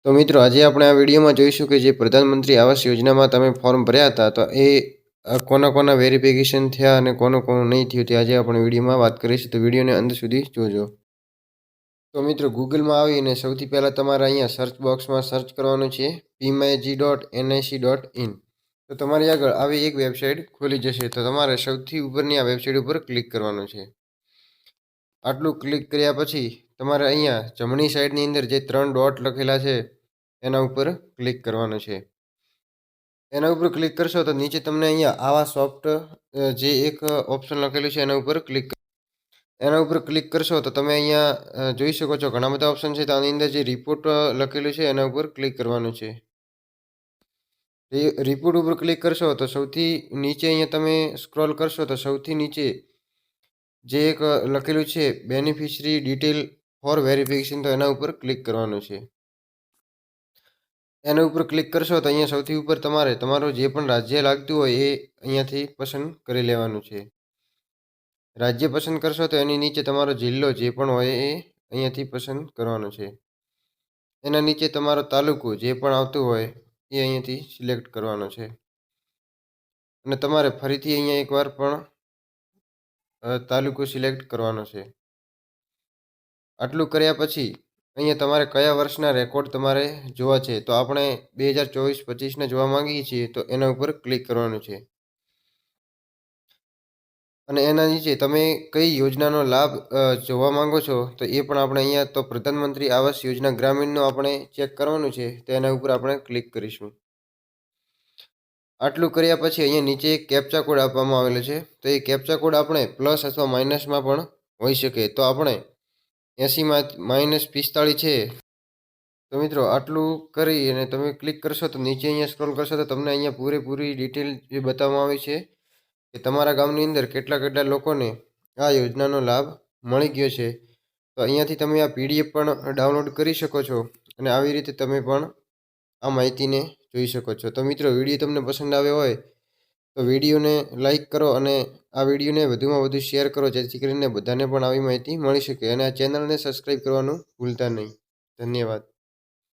તો મિત્રો આજે આપણે આ વિડીયોમાં જોઈશું કે જે પ્રધાનમંત્રી આવાસ યોજનામાં તમે ફોર્મ ભર્યા હતા તો એ કોના કોના વેરિફિકેશન થયા અને કોનું નહીં થયું તે આજે આપણે વિડીયોમાં વાત કરીશું. તો વિડીયોને અંત સુધી જોજો. તો મિત્રો ગૂગલમાં આવીને સૌથી પહેલાં તમારે અહીંયા સર્ચ બોક્સમાં સર્ચ કરવાનું છે pmig.nic.in. તો તમારી આગળ આવી એક વેબસાઇટ ખોલી જશે. તો તમારે સૌથી ઉપરની આ વેબસાઇટ ઉપર ક્લિક કરવાનું છે. આટલું ક્લિક કર્યા પછી તમારે અહીંયા જમણી સાઈડની અંદર જે 3 ડોટ લખેલા છે એના ઉપર ક્લિક કરવાનું છે. એના ઉપર ક્લિક કરશો તો નીચે તમને અહીંયા આવા સોફ્ટ જે એક ઓપ્શન લખેલું છે એના ઉપર ક્લિક કરશો તો તમે અહીંયા જોઈ શકો છો ઘણા બધા ઓપ્શન છે. તો આની અંદર જે રિપોર્ટ લખેલું છે એના ઉપર ક્લિક કરવાનું છે. રિપોર્ટ ઉપર ક્લિક કરશો તો સૌથી નીચે અહીંયા તમે સ્ક્રોલ કરશો તો સૌથી નીચે જે એક લખેલું છે બેનિફિશરી ડિટેલ ફોર વેરિફિકેશન, તો એના ઉપર ક્લિક કરવાનું છે. એના ઉપર ક્લિક કરશો તો અહીંયા સૌથી ઉપર તમારે તમારું જે પણ રાજ્ય લાગતું હોય એ અહીંયાથી પસંદ કરી લેવાનું છે. રાજ્ય પસંદ કરશો તો એની નીચે તમારો જિલ્લો જે પણ હોય એ અહીંયાથી પસંદ કરવાનો છે. એના નીચે તમારો તાલુકો જે પણ આવતું હોય એ અહીંયાથી સિલેક્ટ કરવાનો છે. અને તમારે ફરીથી અહીંયા એકવાર પણ તાલુકો સિલેક્ટ કરવાનો છે. આટલું કર્યા પછી અહીંયા તમારે કયા વર્ષના રેકોર્ડ તમારે જોવા છે. તો આપણે 2024-25ના જોવા માંગીએ છીએ તો એના ઉપર ક્લિક કરવાનું છે. અને એના નીચે તમે કઈ યોજનાનો લાભ જોવા માંગો છો તો એ પણ આપણે અહીંયા તો પ્રધાનમંત્રી આવાસ યોજના ગ્રામીણનો આપણે ચેક કરવાનું છે. તો એના ઉપર આપણે ક્લિક કરીશું. આટલું કર્યા પછી અહીંયા નીચે એક કેપ્ચા કોડ આપવામાં આવેલો છે. તો એ કેપ્ચા કોડ આપણે પ્લસ અથવા માઇનસમાં પણ હોઈ શકે. તો આપણે 80 - 45 છે. તો મિત્રો આટલું કરી અને તમે ક્લિક કરશો તો નીચે અહીંયા સ્ક્રોલ કરશો તો તમને અહીંયા પૂરેપૂરી ડિટેલ જે બતાવવામાં આવી છે કે તમારા ગામની અંદર કેટલા લોકોને આ યોજનાનો લાભ મળી ગયો છે. તો અહીંયાથી તમે આ PDF પણ ડાઉનલોડ કરી શકો છો અને આવી રીતે તમે પણ આ માહિતીને જોઈ શકો છો. તો મિત્રો વિડીયો તમને પસંદ આવ્યો હોય તો વિડીયોને લાઈક કરો અને આ વિડીયોને વધુમાં વધુ શેર કરો જેથી કરીને બધાને પણ આવી માહિતી મળી શકે. અને આ ચેનલને સબસ્ક્રાઈબ કરવાનું ભૂલતા નહીં. ધન્યવાદ.